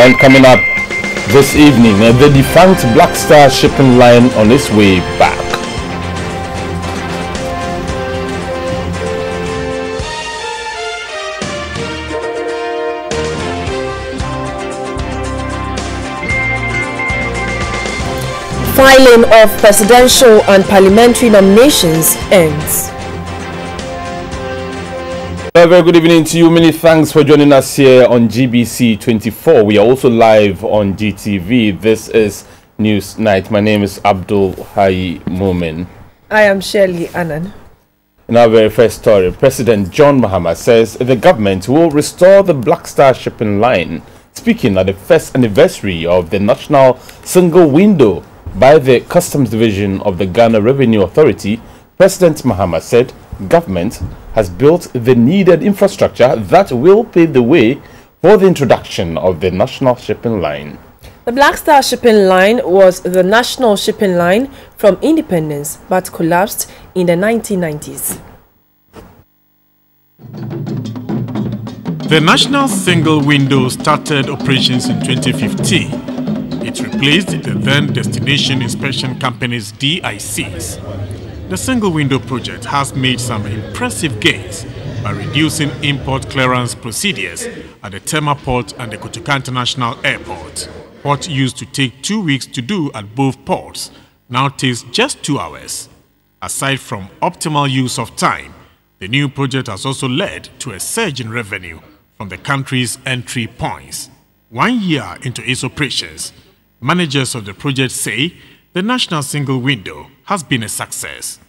And coming up this evening, the defunct Black Star shipping line on its way back. Filing of presidential and parliamentary nominations ends. Very good evening to you. Many thanks for joining us here on GBC24. We are also live on GTV. This is News Night. My name is Abdul Hai Moomin. I am Shirley Annan. In our very first story, President John Mahama says the government will restore the Black Star shipping line. Speaking at the first anniversary of the national single window by the Customs Division of the Ghana Revenue Authority, President Mahama said government has built the needed infrastructure that will pave the way for the introduction of the national shipping line. The Black Star shipping line was the national shipping line from independence but collapsed in the 1990s. The national single window started operations in 2015. It replaced the then Destination Inspection Company's DICs. The single window project has made some impressive gains by reducing import clearance procedures at the Tema Port and the Kotoka International Airport. What used to take 2 weeks to do at both ports now takes just 2 hours. Aside from optimal use of time, the new project has also led to a surge in revenue from the country's entry points. 1 year into its operations, managers of the project say the national single window has been a success.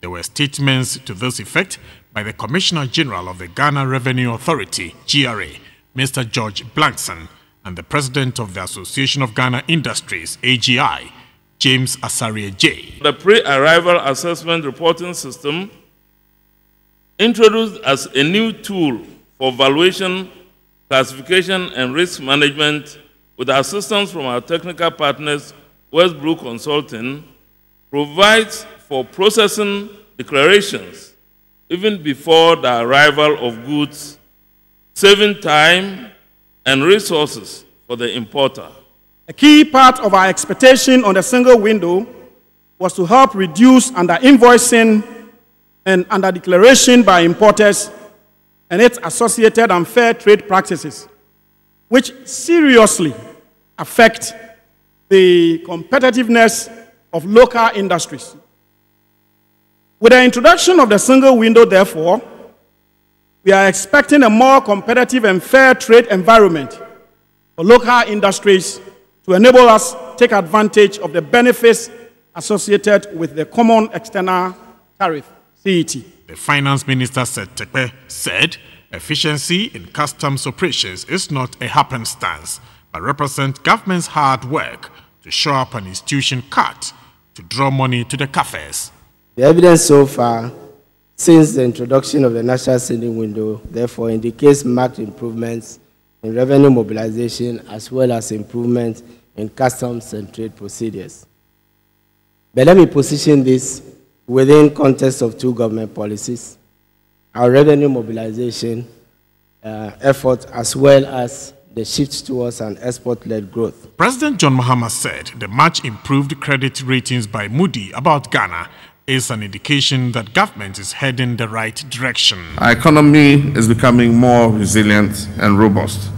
There were statements to this effect by the Commissioner General of the Ghana Revenue Authority, GRA, Mr. George Blankson, and the President of the Association of Ghana Industries, AGI, James Asarie J. The pre-arrival assessment reporting system, introduced as a new tool for valuation, classification, and risk management with assistance from our technical partners, Westbrook Consulting, provides for processing declarations even before the arrival of goods, saving time and resources for the importer. A key part of our expectation on the single window was to help reduce under-invoicing and under-declaration by importers and its associated unfair trade practices, which seriously affect the competitiveness of local industries. With the introduction of the single window, therefore, we are expecting a more competitive and fair trade environment for local industries to enable us to take advantage of the benefits associated with the Common External Tariff, CET. The Finance Minister said efficiency in customs operations is not a happenstance, but represents government's hard work to shore up an institution cut to draw money to the cafes. The evidence so far since the introduction of the national single window therefore indicates marked improvements in revenue mobilization as well as improvements in customs and trade procedures. But let me position this within context of two government policies, our revenue mobilization effort as well as the shift towards an export-led growth. President John Mahama said the much improved credit ratings by Moody about Ghana is an indication that government is heading the right direction. Our economy is becoming more resilient and robust.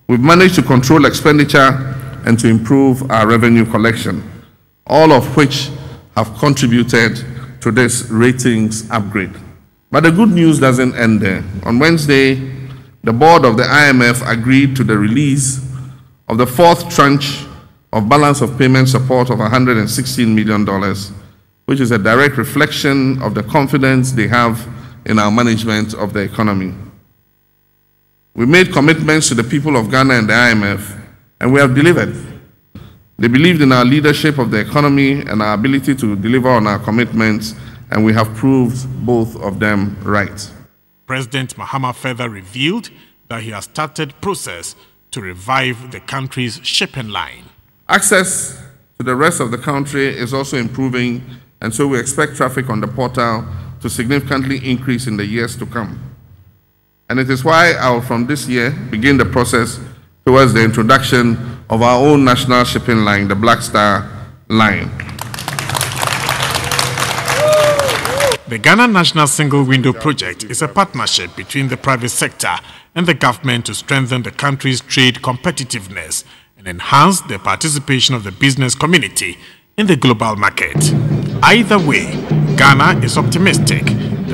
We've managed to control expenditure and to improve our revenue collection, all of which have contributed to this ratings upgrade. But the good news doesn't end there. On Wednesday, the board of the IMF agreed to the release of the fourth tranche of balance of payment support of $116 million, which is a direct reflection of the confidence they have in our management of the economy. We made commitments to the people of Ghana and the IMF, and we have delivered. They believed in our leadership of the economy and our ability to deliver on our commitments, and we have proved both of them right. President Mahama further revealed that he has started process to revive the country's shipping line. Access to the rest of the country is also improving, and so we expect traffic on the portal to significantly increase in the years to come. And it is why I will, from this year, begin the process towards the introduction of our own national shipping line, the Black Star Line. The Ghana National Single Window Project is a partnership between the private sector and the government to strengthen the country's trade competitiveness and enhance the participation of the business community in the global market. Either way, Ghana is optimistic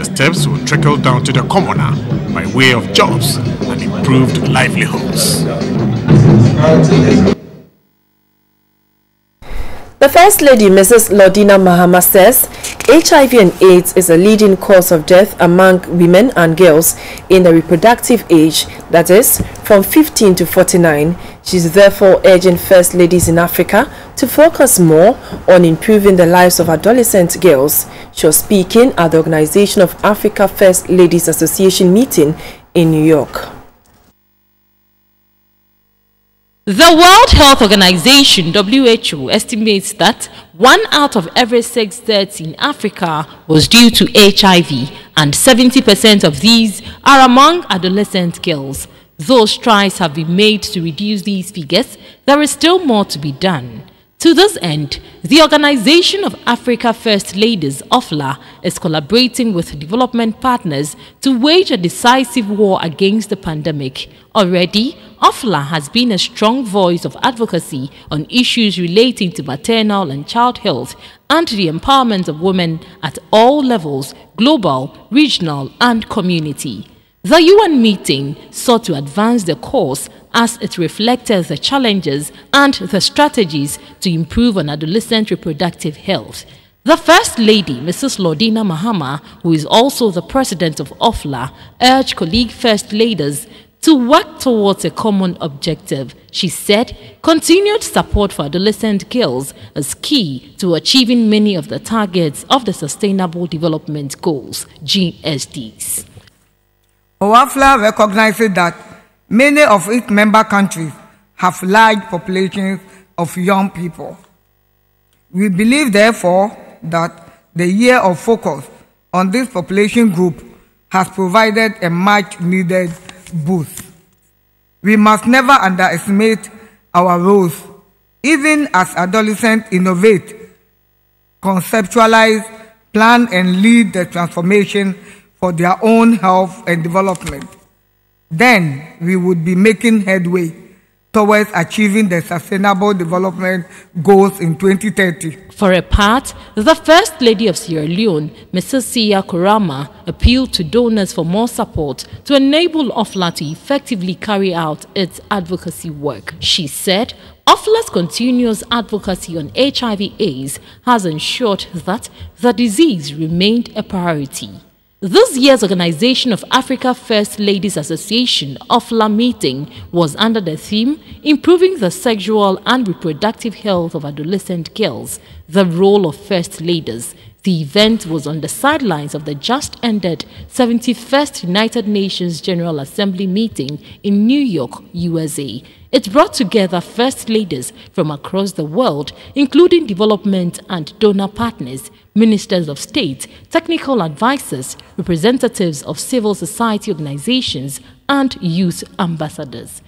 the steps will trickle down to the commoner by way of jobs and improved livelihoods. The First Lady, Mrs. Lordina Mahama, says HIV and AIDS is a leading cause of death among women and girls in the reproductive age, that is, from 15 to 49. She is therefore urging First Ladies in Africa to focus more on improving the lives of adolescent girls. She was speaking at the Organization of Africa First Ladies Association meeting in New York. The World Health Organization, WHO, estimates that 1 out of every 6 deaths in Africa was due to HIV, and 70% of these are among adolescent girls. Though strides have been made to reduce these figures, there is still more to be done. To this end, the Organization of Africa First Ladies, OFLA, is collaborating with development partners to wage a decisive war against the pandemic. Already, OFLA has been a strong voice of advocacy on issues relating to maternal and child health and the empowerment of women at all levels, global, regional, and community. The UN meeting sought to advance the cause as it reflected the challenges and the strategies to improve on adolescent reproductive health. The First Lady, Mrs. Lordina Mahama, who is also the president of OFLA, urged colleague First Ladies to work towards a common objective. She said continued support for adolescent girls is key to achieving many of the targets of the Sustainable Development Goals, GSDs. OAFLA recognizes that many of its member countries have large populations of young people. We believe, therefore, that the year of focus on this population group has provided a much-needed boost. We must never underestimate our roles, even as adolescents innovate, conceptualize, plan, and lead the transformation for their own health and development. Then we would be making headway towards achieving the Sustainable Development Goals in 2030. For a part, the First Lady of Sierra Leone, Mrs. Sia Korama, appealed to donors for more support to enable OFLA to effectively carry out its advocacy work. She said, OFLA's continuous advocacy on HIV/AIDS has ensured that the disease remained a priority. This year's Organization of Africa First Ladies Association OFLA meeting was under the theme Improving the Sexual and Reproductive Health of Adolescent Girls, the Role of First Ladies. The event was on the sidelines of the just-ended 71st United Nations General Assembly meeting in New York, USA. It brought together First Ladies from across the world, including development and donor partners, ministers of state, technical advisors, representatives of civil society organizations, and youth ambassadors.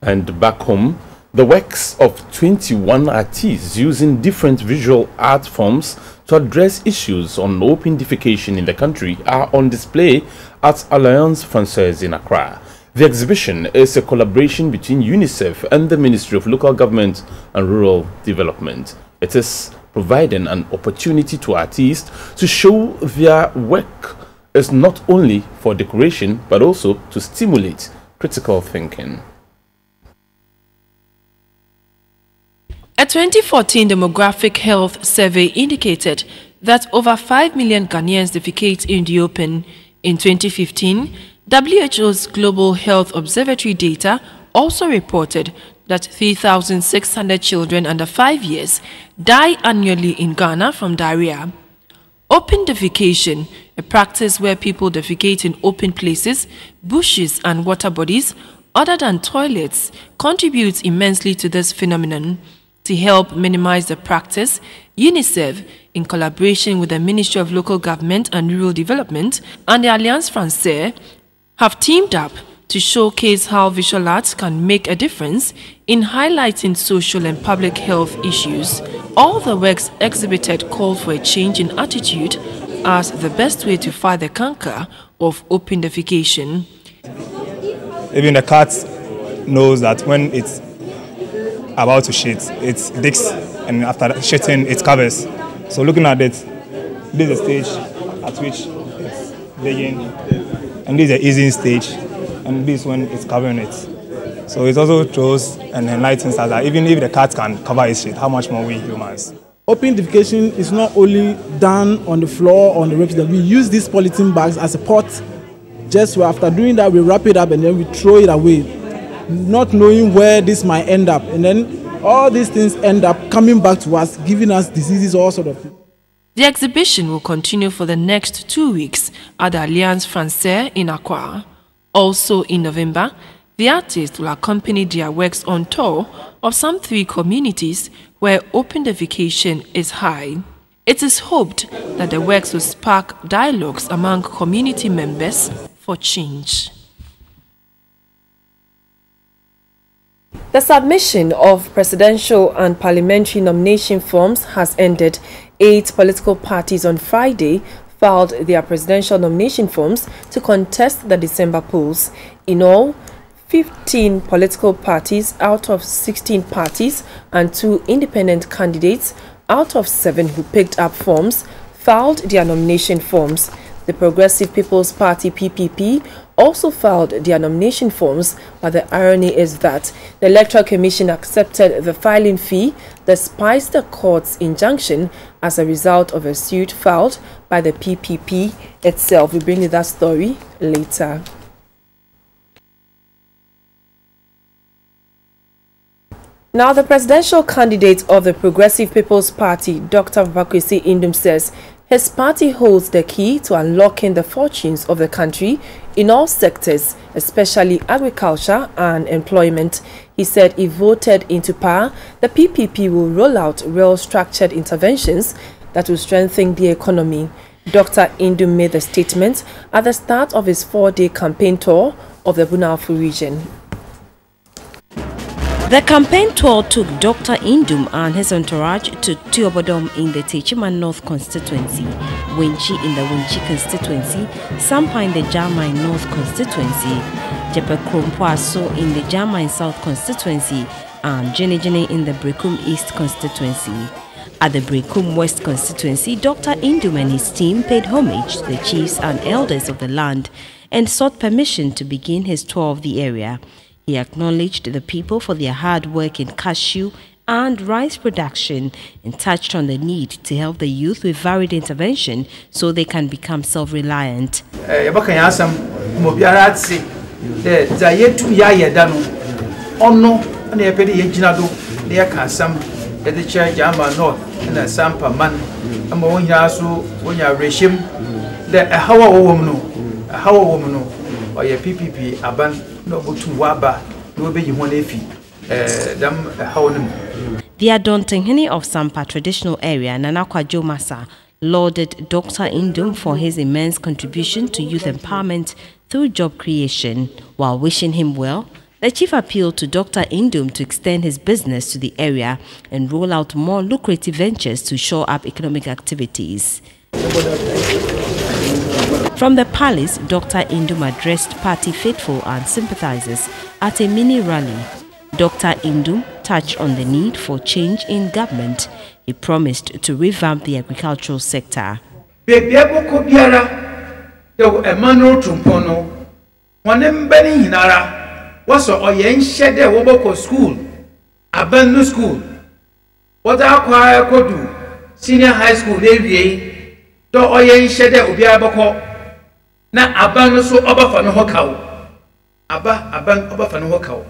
And back home, the works of 21 artists using different visual art forms to address issues on open defecation in the country are on display at Alliance Française in Accra. The exhibition is a collaboration between UNICEF and the Ministry of Local Government and Rural Development. It is providing an opportunity to artists to show their work is not only for decoration but also to stimulate critical thinking. A 2014 demographic health survey indicated that over 5 million Ghanaians defecate in the open. In 2015, WHO's Global Health Observatory data also reported that 3,600 children under 5 years die annually in Ghana from diarrhea. Open defecation, a practice where people defecate in open places, bushes and water bodies other than toilets, contributes immensely to this phenomenon. To help minimize the practice, UNICEF, in collaboration with the Ministry of Local Government and Rural Development and the Alliance Française, have teamed up to showcase how visual arts can make a difference in highlighting social and public health issues. All the works exhibited called for a change in attitude as the best way to fight the canker of open defecation. Even the cat knows that when it's about to shit, it digs, and after shitting, it covers. So looking at it, this is the stage at which it's digging, and this is the easing stage, and this one is covering it. So it also shows and enlightens us that even if the cat can cover its shit, how much more we humans. Open defecation is not only done on the floor or on the roads, that we use these polythene bags as a pot. Just after doing that, we wrap it up and then we throw it away, not knowing where this might end up. And then all these things end up coming back to us, giving us diseases, all sort of things. The exhibition will continue for the next 2 weeks at the Alliance Française in Accra. Also in November, the artists will accompany their works on tour of some 3 communities where open defecation is high. It is hoped that the works will spark dialogues among community members for change. The submission of presidential and parliamentary nomination forms has ended. 8 political parties on Friday filed their presidential nomination forms to contest the December polls. In all, 15 political parties out of 16 parties and 2 independent candidates out of 7 who picked up forms filed their nomination forms. The Progressive People's Party (PPP) also filed their nomination forms, but the irony is that the Electoral Commission accepted the filing fee despite the court's injunction as a result of a suit filed by the PPP itself. We'll bring you that story later. Now, the presidential candidate of the Progressive People's Party, Dr. Vakwesi Indum, says his party holds the key to unlocking the fortunes of the country in all sectors, especially agriculture and employment. He said if voted into power, the PPP will roll out well-structured interventions that will strengthen the economy. Dr. Indum made the statement at the start of his 4-day campaign tour of the Bunalfu region. The campaign tour took Dr. Indum and his entourage to Tuobodom in the Techiman North constituency, Winchi in the Winchi constituency, Sampa in the Jamai North constituency, Jepekrompoaso in the Jamai South constituency, and Jenny in the Brekum East constituency. At the Brekum West constituency, Dr. Indum and his team paid homage to the chiefs and elders of the land and sought permission to begin his tour of the area. He acknowledged the people for their hard work in cashew and rice production and touched on the need to help the youth with varied intervention so they can become self-reliant. The Adontenhene of Sampa traditional area, Nanakwa Jomasa, lauded Dr. Indum for his immense contribution to youth empowerment through job creation. While wishing him well, the chief appealed to Dr. Indum to extend his business to the area and roll out more lucrative ventures to shore up economic activities. From the palace, Dr. Indum addressed party faithful and sympathizers at a mini rally. Dr. Indum touched on the need for change in government. He promised to revamp the agricultural sector. Senior high school do oyen shede obiara bako na aban no so obafa no hokawo aban obafa no hokawo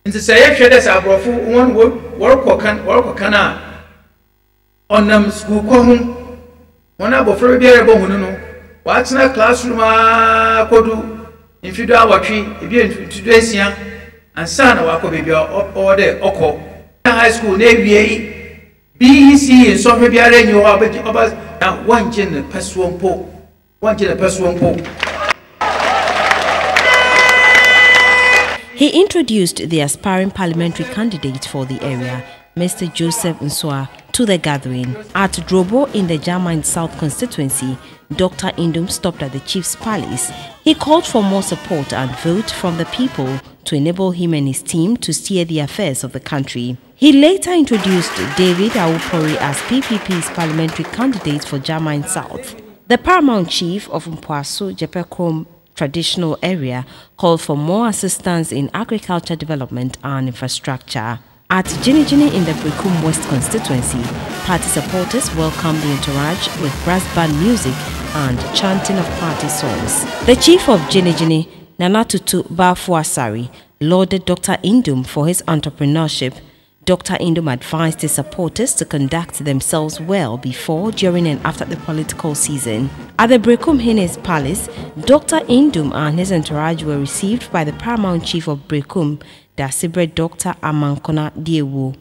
nti se ye hwede sa abrofo won workokan a onam school ko hu won abofro biara bo hunu no wa tena classroom a kodu infido awatwe ebi infido esia ansa na wako bebia ode okọ high school na ewie BEC in software biara nyi ho oba na wanje na pasuompo He introduced the aspiring parliamentary candidate for the area, Mr. Joseph Nsua, to the gathering. At Drobo in the German South constituency, Dr. Indum stopped at the chief's palace. He called for more support and vote from the people to enable him and his team to steer the affairs of the country. He later introduced David Awupori as PPP's parliamentary candidate for German South. The paramount chief of Mpwaso Jepekrom traditional area called for more assistance in agriculture development and infrastructure. At Jinijini in the Brekum West constituency, party supporters welcomed the entourage with brass band music and chanting of party songs. The chief of Jinijini, Nanatutu Bafuasari, lauded Dr. Indum for his entrepreneurship. Dr. Indum advised his supporters to conduct themselves well before, during and after the political season. At the Brekum Hines Palace, Dr. Indum and his entourage were received by the paramount chief of Brekum, Dasibre Dr. Amankona Diewu.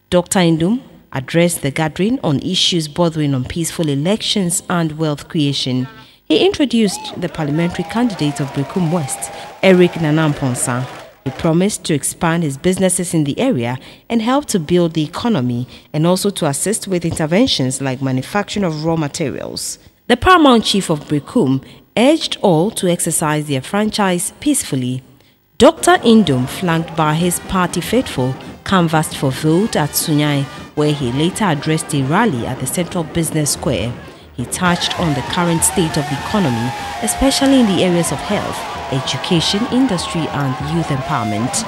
Dr. Indum addressed the gathering on issues bordering on peaceful elections and wealth creation. He introduced the parliamentary candidate of Brekum West, Eric Nanamponsa. He promised to expand his businesses in the area and help to build the economy and also to assist with interventions like manufacturing of raw materials. The paramount chief of Brekum urged all to exercise their franchise peacefully. Dr. Indum, flanked by his party faithful, canvassed for vote at Sunyai, where he later addressed a rally at the Central Business Square. He touched on the current state of the economy, especially in the areas of health, education, industry and youth empowerment.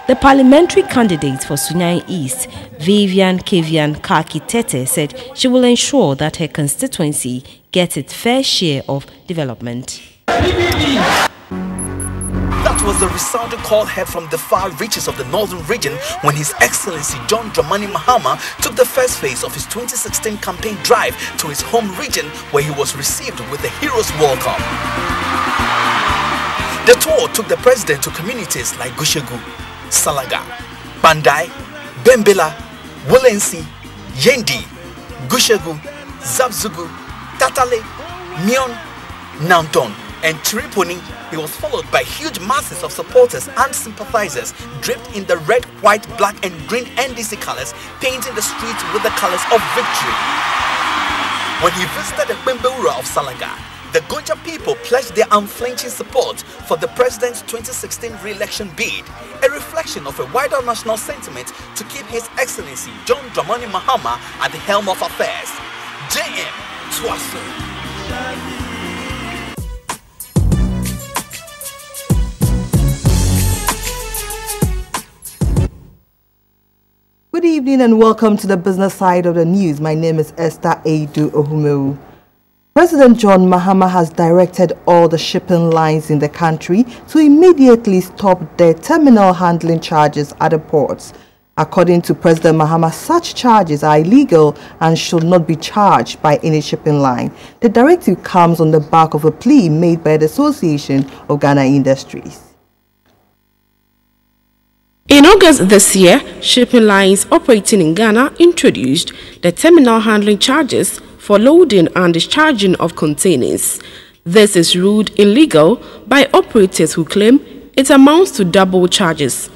The parliamentary candidate for Sunyai East, Vivian Kevian Kaki Tete, said she will ensure that her constituency gets its fair share of development. That was the resounding call heard from the far reaches of the northern region when His Excellency John Dramani Mahama took the first phase of his 2016 campaign drive to his home region, where he was received with the Heroes Welcome. The tour took the president to communities like Gushegu, Salaga, Bandai, Bembela, Wolensi, Yendi, Gushegu, Zabzugu, Tatale, Mion, Nanton, and Triponi. He was followed by huge masses of supporters and sympathizers draped in the red, white, black and green NDC colors, painting the streets with the colors of victory. When he visited the Bembeura of Salaga, the Gonja people pledged their unflinching support for the president's 2016 re-election bid, a reflection of a wider national sentiment to keep His Excellency John Dramani Mahama at the helm of affairs. JM Twaso. Good evening and welcome to the business side of the news. My name is Esther Eidu Ohumewu. President John Mahama has directed all the shipping lines in the country to immediately stop their terminal handling charges at the ports. According to President Mahama, such charges are illegal and should not be charged by any shipping line. The directive comes on the back of a plea made by the Association of Ghana Industries. In August this year, shipping lines operating in Ghana introduced the terminal handling charges for loading and discharging of containers. This is ruled illegal by operators who claim it amounts to double charges.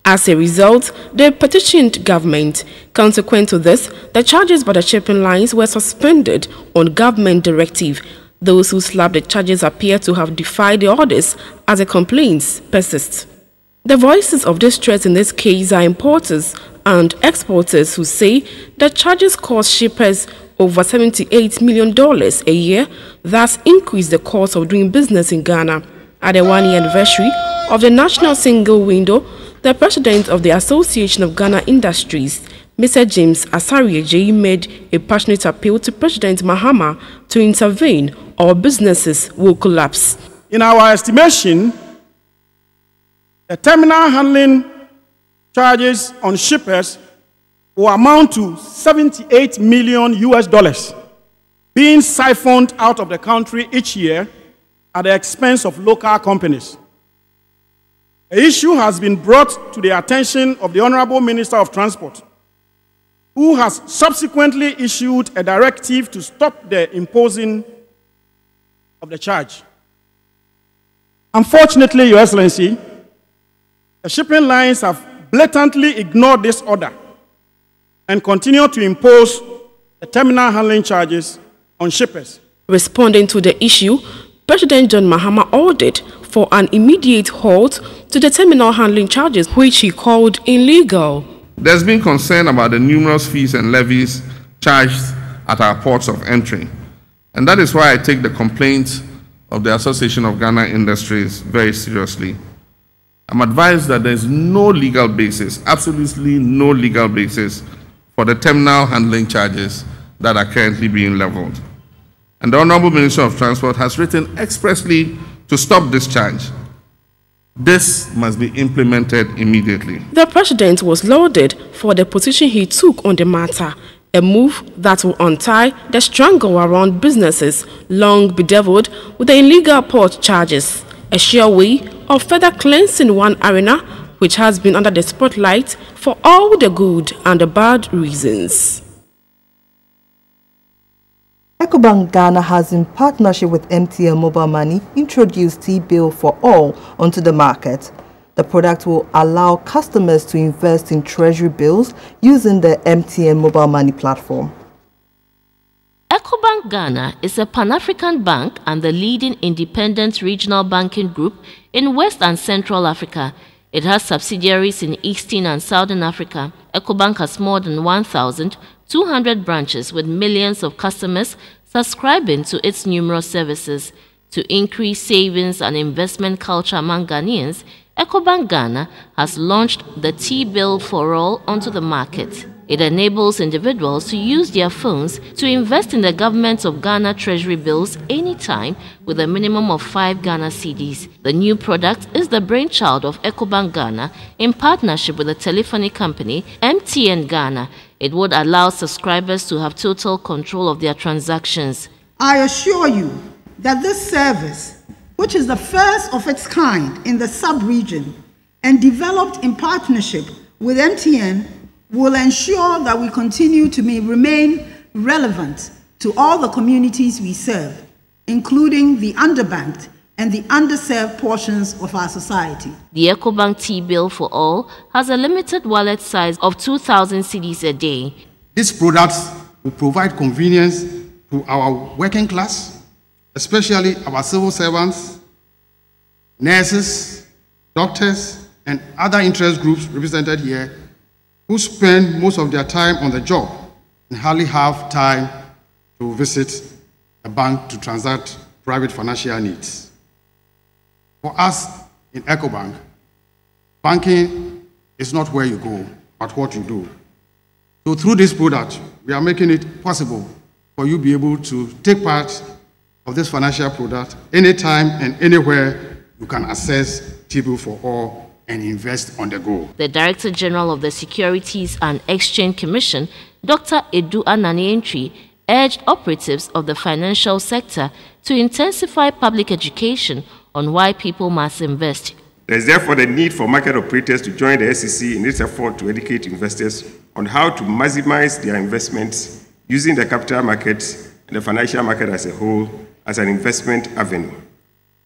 As a result, they petitioned government. Consequent to this, the charges by the shipping lines were suspended on government directive. Those who slapped the charges appear to have defied the orders as the complaints persist. The voices of distress in this case are importers and exporters who say the charges cost shippers over $78 million a year, thus increase the cost of doing business in Ghana. At the one-year anniversary of the National Single Window, the president of the Association of Ghana Industries, Mr. James Asarieje, made a passionate appeal to President Mahama to intervene or businesses will collapse. In our estimation, the terminal handling charges on shippers will amount to $78 million being siphoned out of the country each year at the expense of local companies. The issue has been brought to the attention of the Honorable Minister of Transport, who has subsequently issued a directive to stop the imposing of the charge. Unfortunately, Your Excellency, the shipping lines have blatantly ignored this order and continue to impose the terminal handling charges on shippers. Responding to the issue, President John Mahama ordered for an immediate halt to the terminal handling charges, which he called illegal. There's been concern about the numerous fees and levies charged at our ports of entry, and that is why I take the complaints of the Association of Ghana Industries very seriously. I'm advised that there's no legal basis, absolutely no legal basis, for the terminal handling charges that are currently being leveled. And the Honorable Minister of Transport has written expressly to stop this charge. This must be implemented immediately. The President was lauded for the position he took on the matter, a move that will untie the strangle around businesses long bedeviled with the illegal port charges, a sure way of further cleansing one arena which has been under the spotlight for all the good and the bad reasons. Ecobank Ghana has, in partnership with MTN Mobile Money, introduced T-Bill for All onto the market. The product will allow customers to invest in treasury bills using the MTN Mobile Money platform. Ecobank Ghana is a Pan-African bank and the leading independent regional banking group in West and Central Africa. It has subsidiaries in Eastern and Southern Africa. Ecobank has more than 1,200 branches with millions of customers subscribing to its numerous services. To increase savings and investment culture among Ghanaians, Ecobank Ghana has launched the T-Bill for All onto the market. It enables individuals to use their phones to invest in the government of Ghana treasury bills anytime with a minimum of 5 Ghana cedis. The new product is the brainchild of Ecobank Ghana in partnership with the telephony company MTN Ghana. It would allow subscribers to have total control of their transactions. I assure you that this service, which is the first of its kind in the sub-region and developed in partnership with MTN, will ensure that we continue to remain relevant to all the communities we serve, including the underbanked and the underserved portions of our society. The Ecobank T-Bill for All has a limited wallet size of 2,000 cedis a day. These products will provide convenience to our working class, especially our civil servants, nurses, doctors, and other interest groups represented here, who spend most of their time on the job and hardly have time to visit a bank to transact private financial needs. For us in Ecobank, banking is not where you go, but what you do. So through this product, we are making it possible for you to be able to take part of this financial product anytime and anywhere you can access T-Bill for All and invest on the go. The Director General of the Securities and Exchange Commission, Dr. Edu Ananientri, urged operatives of the financial sector to intensify public education on why people must invest. There is therefore the need for market operators to join the SEC in its effort to educate investors on how to maximize their investments using the capital markets and the financial market as a whole as an investment avenue.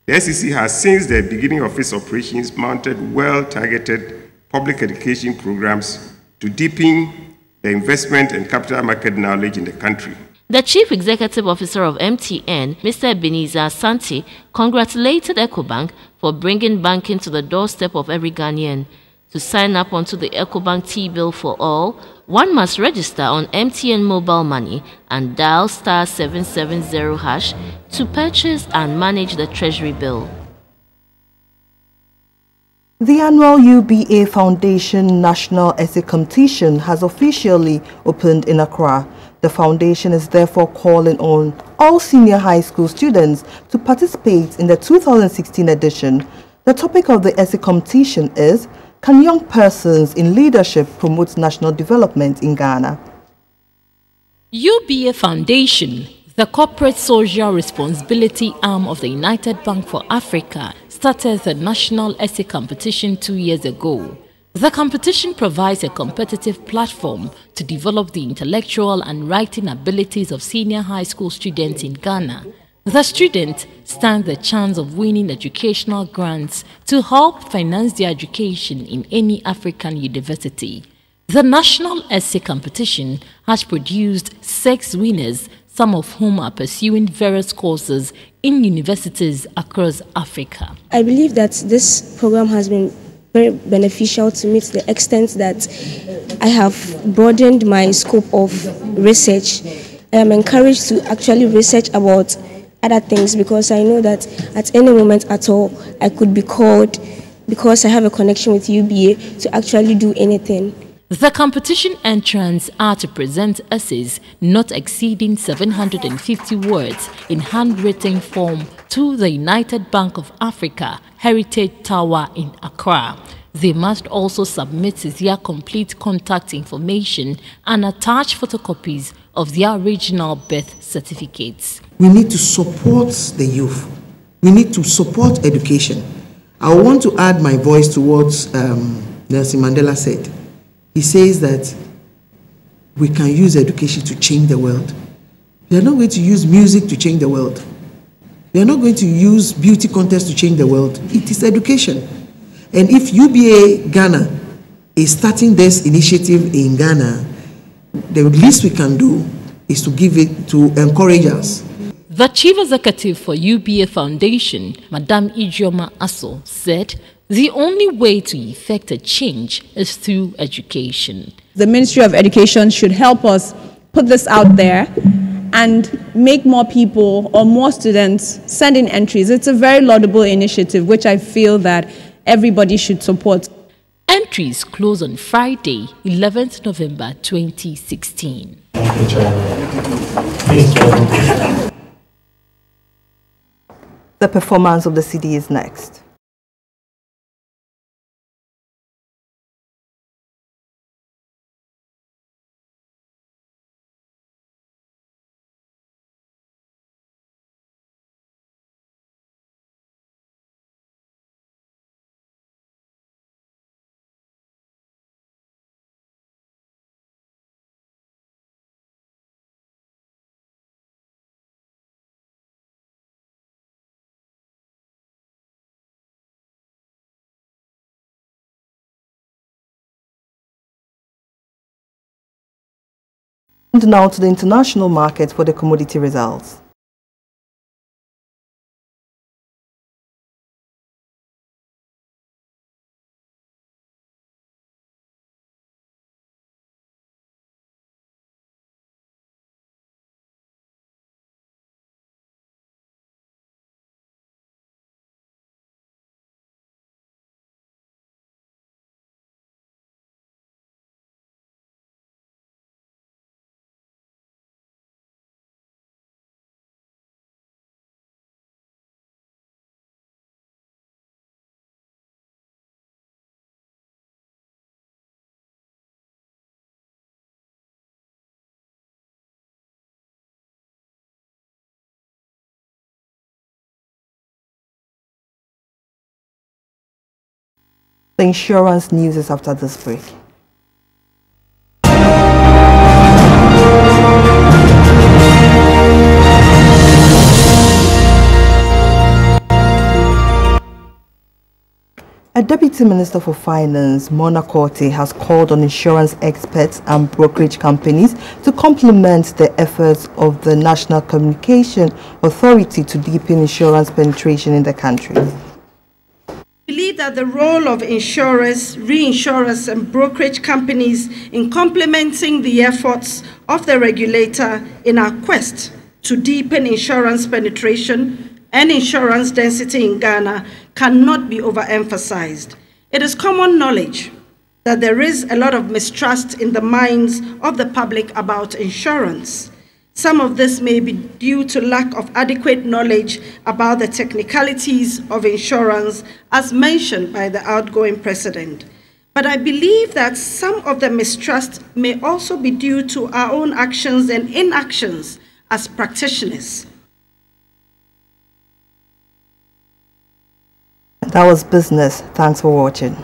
The SEC has, since the beginning of its operations, mounted well-targeted public education programs to deepen the investment and capital market knowledge in the country. The Chief Executive Officer of MTN, Mr. Ebenezer Asante, congratulated Ecobank for bringing banking to the doorstep of every Ghanaian. To sign up onto the Ecobank T-Bill for All, one must register on MTN Mobile Money and dial *770# to purchase and manage the treasury bill. The annual UBA Foundation National Essay Competition has officially opened in Accra. The foundation is therefore calling on all senior high school students to participate in the 2016 edition. The topic of the essay competition is, "Can young persons in leadership promote national development in Ghana?" UBA Foundation, the corporate social responsibility arm of the United Bank for Africa, started the national essay competition 2 years ago. The competition provides a competitive platform to develop the intellectual and writing abilities of senior high school students in Ghana. The students stand the chance of winning educational grants to help finance their education in any African university. The national essay competition has produced 6 winners, some of whom are pursuing various courses in universities across Africa. I believe that this program has been very beneficial to me to the extent that I have broadened my scope of research. I am encouraged to actually research about other things because I know that at any moment at all I could be called, because I have a connection with UBA, to actually do anything. The competition entrants are to present essays not exceeding 750 words in handwritten form to the United Bank of Africa Heritage Tower in Accra. They must also submit their complete contact information and attach photocopies of their original birth certificates. We need to support the youth. We need to support education. I want to add my voice to what Nelson Mandela said. He says that we can use education to change the world. We are not going to use music to change the world. We are not going to use beauty contests to change the world. It is education. And if UBA Ghana is starting this initiative in Ghana, the least we can do is to give it, to encourage us. The Chief Executive for UBA Foundation, Madame Ijeoma Aso, said the only way to effect a change is through education. The Ministry of Education should help us put this out there and make more people or more students send in entries. It's a very laudable initiative, which I feel that everybody should support. Entries close on Friday, 11th November 2016. The performance of the CD is next. And now to the international market for the commodity results. The insurance news is after this break. A Deputy Minister for Finance, Mona Korte, has called on insurance experts and brokerage companies to complement the efforts of the National Communication Authority to deepen insurance penetration in the country. I believe that the role of insurers, reinsurers, and brokerage companies in complementing the efforts of the regulator in our quest to deepen insurance penetration and insurance density in Ghana cannot be overemphasized. It is common knowledge that there is a lot of mistrust in the minds of the public about insurance. Some of this may be due to lack of adequate knowledge about the technicalities of insurance, as mentioned by the outgoing president. But I believe that some of the mistrust may also be due to our own actions and inactions as practitioners. That was business. Thanks for watching.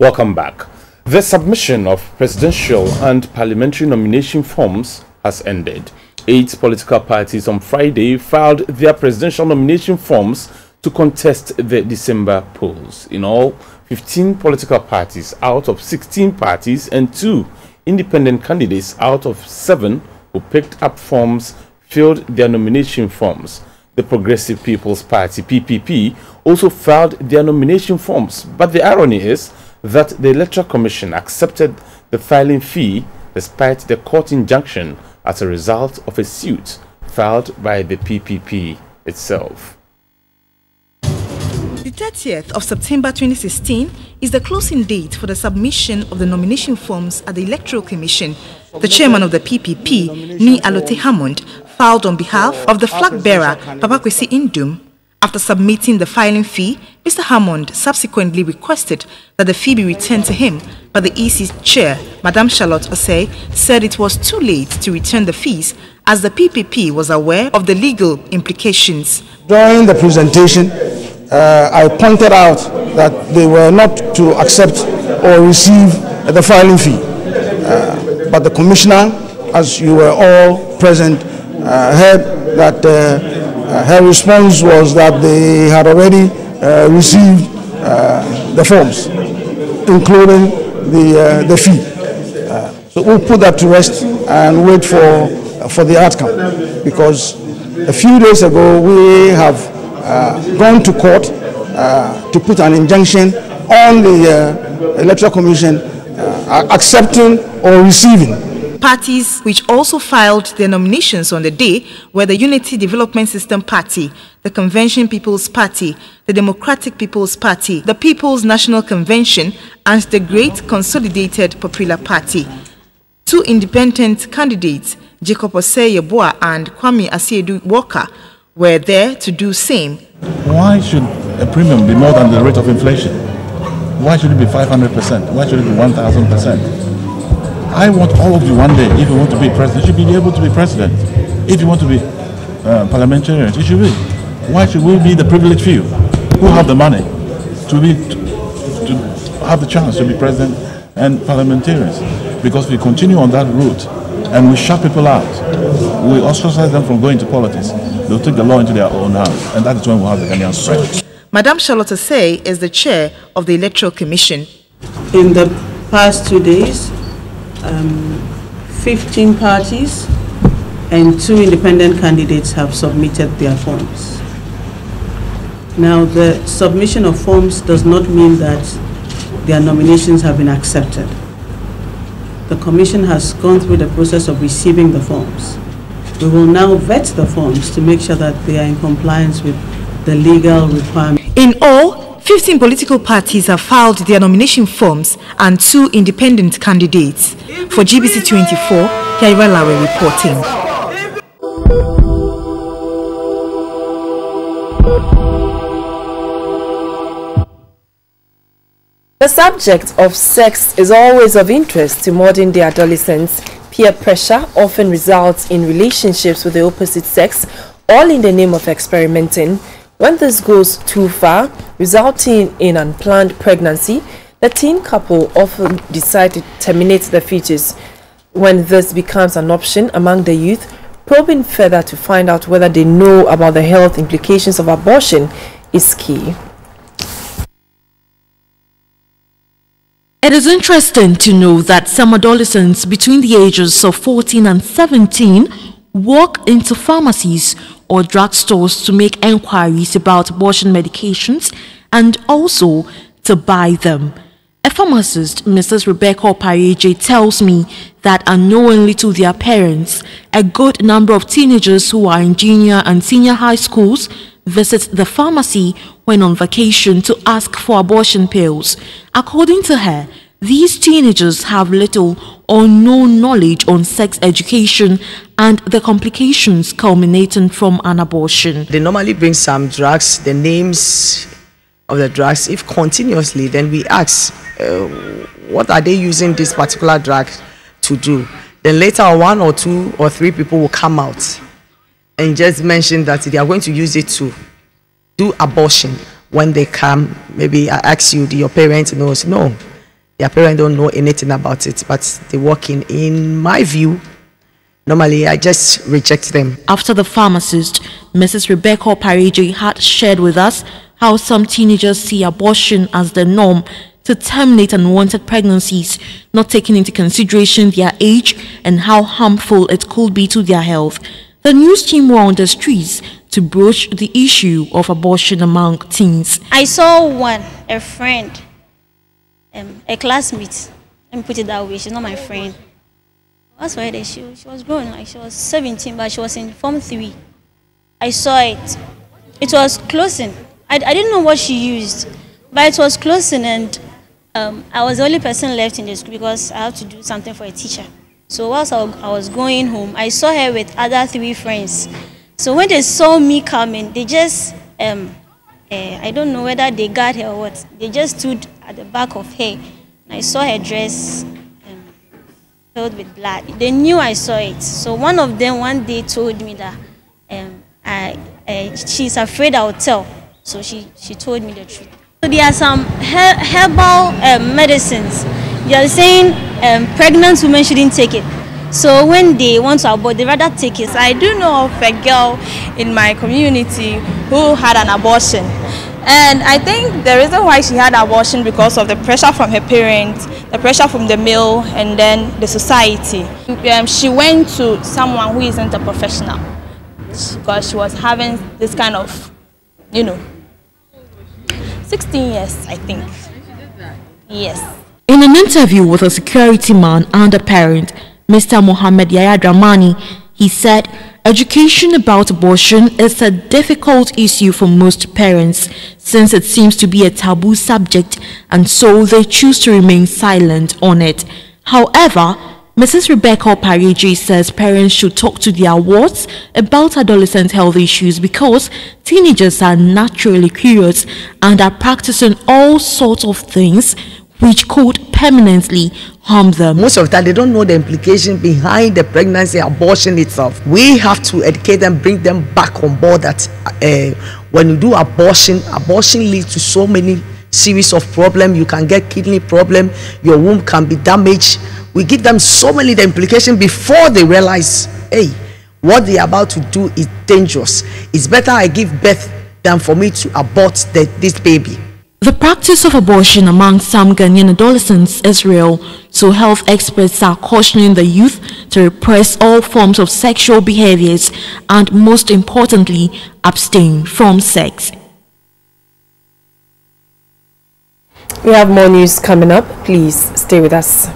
Welcome back. The submission of presidential and parliamentary nomination forms has ended. 8 political parties on Friday filed their presidential nomination forms to contest the December polls. In all, 15 political parties out of 16 parties and 2 independent candidates out of 7 who picked up forms filled their nomination forms. The Progressive People's Party, PPP, also filed their nomination forms, but the irony is that the Electoral Commission accepted the filing fee despite the court injunction as a result of a suit filed by the PPP itself. The 30th of September 2016 is the closing date for the submission of the nomination forms at the Electoral Commission. The chairman of the PPP, Ni Alote Hammond, filed on behalf of the flag bearer, Papa Kwesi Indum. After submitting the filing fee, Mr. Hammond subsequently requested that the fee be returned to him, but the EC chair, Madam Charlotte Osei, said it was too late to return the fees as the PPP was aware of the legal implications. During the presentation, I pointed out that they were not to accept or receive the filing fee. But the commissioner, as you were all present, heard that her response was that they had already received the forms, including the fee. So we'll put that to rest and wait for the outcome, because a few days ago we have gone to court to put an injunction on the Electoral Commission accepting or receiving. Parties which also filed their nominations on the day were the Unity Development System Party, the Convention People's Party, the Democratic People's Party, the People's National Convention, and the Great Consolidated Popular Party. 2 independent candidates, Jacob Osei Yeboah and Kwame Asiedu Walker, were there to do same. Why should a premium be more than the rate of inflation? Why should it be 500%? Why should it be 1,000%? I want all of you one day, if you want to be president, you should be able to be president. If you want to be parliamentarians, you should be. Why should we be the privileged few who have the money to have the chance to be president and parliamentarians? Because we continue on that route and we shut people out, we ostracize them from going to politics, they'll take the law into their own hands, and that is when we'll have the Ghanaian strength. Madam Charlotte Osei is the chair of the Electoral Commission. In the past 2 days, 15 parties and 2 independent candidates have submitted their forms. Now, the submission of forms does not mean that their nominations have been accepted. The Commission has gone through the process of receiving the forms. We will now vet the forms to make sure that they are in compliance with the legal requirements. In all, 15 political parties have filed their nomination forms and 2 independent candidates. For GBC24, Yaira Lawe reporting. The subject of sex is always of interest to modern-day adolescents. Peer pressure often results in relationships with the opposite sex, all in the name of experimenting. When this goes too far, resulting in unplanned pregnancy, the teen couple often decide to terminate the fetus. When this becomes an option among the youth, probing further to find out whether they know about the health implications of abortion is key. It is interesting to know that some adolescents between the ages of 14 and 17 walk into pharmacies or drugstores to make enquiries about abortion medications and also to buy them. A pharmacist, Mrs. Rebecca Opareje, tells me that unknowingly to their parents, a good number of teenagers who are in junior and senior high schools visit the pharmacy when on vacation to ask for abortion pills. According to her, these teenagers have little or no knowledge on sex education and the complications culminating from an abortion. They normally bring some drugs, the names of the drugs. If continuously, then we ask, what are they using this particular drug to do? Then later 1 or 2 or 3 people will come out and just mention that they are going to use it to do abortion. When they come, maybe I ask you, do your parents know? No, Their parents don't know anything about it, but they walk in my view, normally I just reject them. After the pharmacist, Mrs. Rebecca Pareje had shared with us how some teenagers see abortion as the norm to terminate unwanted pregnancies, not taking into consideration their age and how harmful it could be to their health. The news team were on the streets to broach the issue of abortion among teens. I saw a friend, a classmate, let me put it that way, she's not my friend. That's why she was grown, like she was 17, but she was in Form 3. I saw it. It was closing. I didn't know what she used, but it was closing, and I was the only person left in the school because I had to do something for a teacher. So whilst I was going home, I saw her with other 3 friends. So when they saw me coming, they just, I don't know whether they got her or what, they just stood at the back of her. And I saw her dress filled with blood. They knew I saw it. So one of them one day told me that she's afraid I'll tell. So she told me the truth. So there are some herbal medicines. They are saying pregnant women shouldn't take it. So when they want to abort, they rather take it. I do know of a girl in my community who had an abortion. And I think the reason why she had abortion because of the pressure from her parents, the pressure from the male, and then the society. She went to someone who isn't a professional because she was having this kind of, 16 years, I think. Yes. In an interview with a security man and a parent, Mr. Mohammed Yaya Dramani, he said education about abortion is a difficult issue for most parents since it seems to be a taboo subject, and so they choose to remain silent on it. However, Mrs. Rebecca Pareje says parents should talk to their wards about adolescent health issues because teenagers are naturally curious and are practicing all sorts of things which could permanently harm them. Most of the time, they don't know the implication behind the pregnancy, abortion itself. We have to educate them, bring them back on board that when you do abortion leads to so many series of problems. You can get kidney problem, your womb can be damaged. We give them so many the implications before they realize, hey, what they're about to do is dangerous. It's better I give birth than for me to abort this baby. The practice of abortion among some Ghanaian adolescents is real, so health experts are cautioning the youth to repress all forms of sexual behaviors and, most importantly, abstain from sex. We have more news coming up. Please stay with us.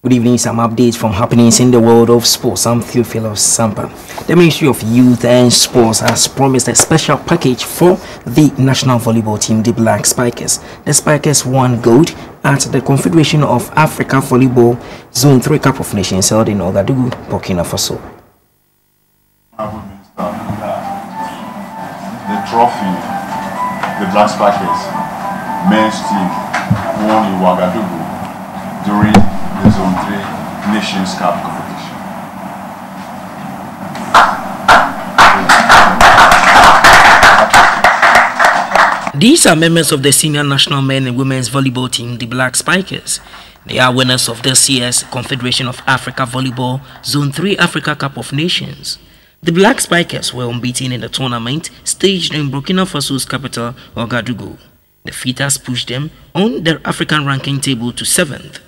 Good evening, some updates from happenings in the world of sports. I'm Theophilus Sampa. The Ministry of Youth and Sports has promised a special package for the national volleyball team, the Black Spikers. The Spikers won gold at the Confederation of Africa Volleyball Zone 3 Cup of Nations held in Ouagadougou, Burkina Faso. The trophy, the Black Spikers men's team won in Ouagadougou during the Zone 3 Nations Cup competition. These are members of the senior national men and women's volleyball team, the Black Spikers. They are winners of this year's Confederation of Africa Volleyball Zone 3 Africa Cup of Nations. The Black Spikers were unbeaten in the tournament staged in Burkina Faso's capital, Ouagadougou. The feat has pushed them on the African ranking table to 7th.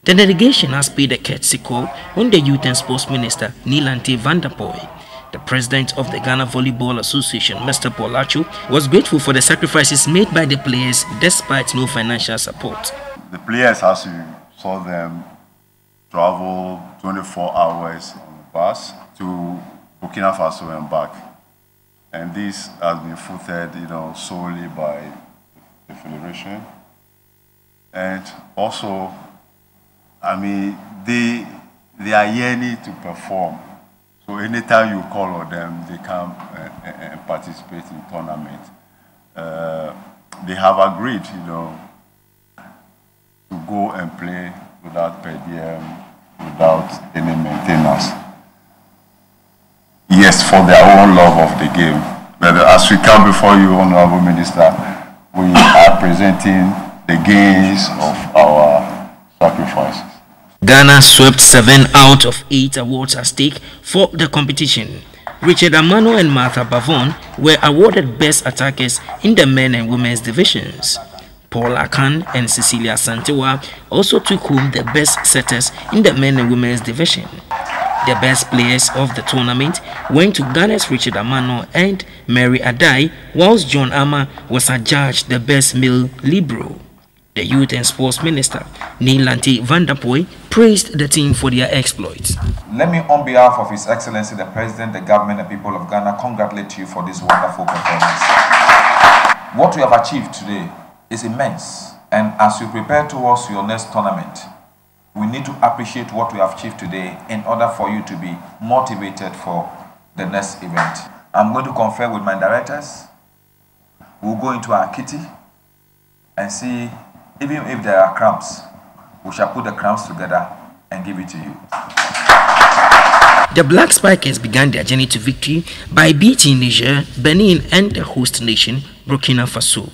The delegation has paid a courtesy call on the Youth and Sports Minister, Nilante Van der Poel. The president of the Ghana Volleyball Association, Mr. Paulacho, was grateful for the sacrifices made by the players despite no financial support. The players, as you saw them, travel 24 hours on the bus to Burkina Faso and back. And this has been footed, solely by the federation. And also, they are yearning to perform. So anytime you call on them, they come and participate in tournament. They have agreed, to go and play without per diem, without any maintenance. Yes, for their own love of the game. But as we come before you, Honorable Minister, we are presenting the gains of our sacrifices. Ghana swept 7 out of 8 awards at stake for the competition. Richard Amano and Martha Bavon were awarded Best Attackers in the men and women's divisions. Paul Akan and Cecilia Santewa also took home the Best Setters in the men and women's division. The best players of the tournament went to Ghana's Richard Amano and Mary Adai, whilst John Ama was adjudged the best male libero. The Youth and Sports Minister, Neelanti Vanderpoy, praised the team for their exploits. Let me, on behalf of His Excellency the President, the government, and people of Ghana, congratulate you for this wonderful performance. What we have achieved today is immense, and as you prepare towards your next tournament, we need to appreciate what we have achieved today in order for you to be motivated for the next event. I'm going to confer with my directors. We'll go into our kitty and see, even if there are crumbs, we shall put the crumbs together and give it to you. The Black Spikers began their journey to victory by beating Niger, Benin, and the host nation, Burkina Faso.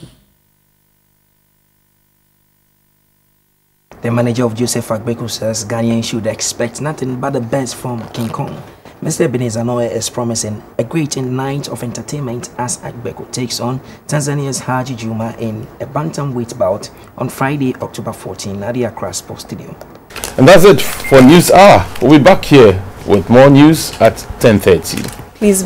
The manager of Joseph Agbeko says Ghanaians should expect nothing but the best from King Kong. Mr. Ebenezer Noe is promising a great night of entertainment as Agbeko takes on Tanzania's Haji Juma in a bantamweight bout on Friday, October 14 at the Accra Sports Stadium. And that's it for News Hour. We'll be back here with more news at 10:30. Please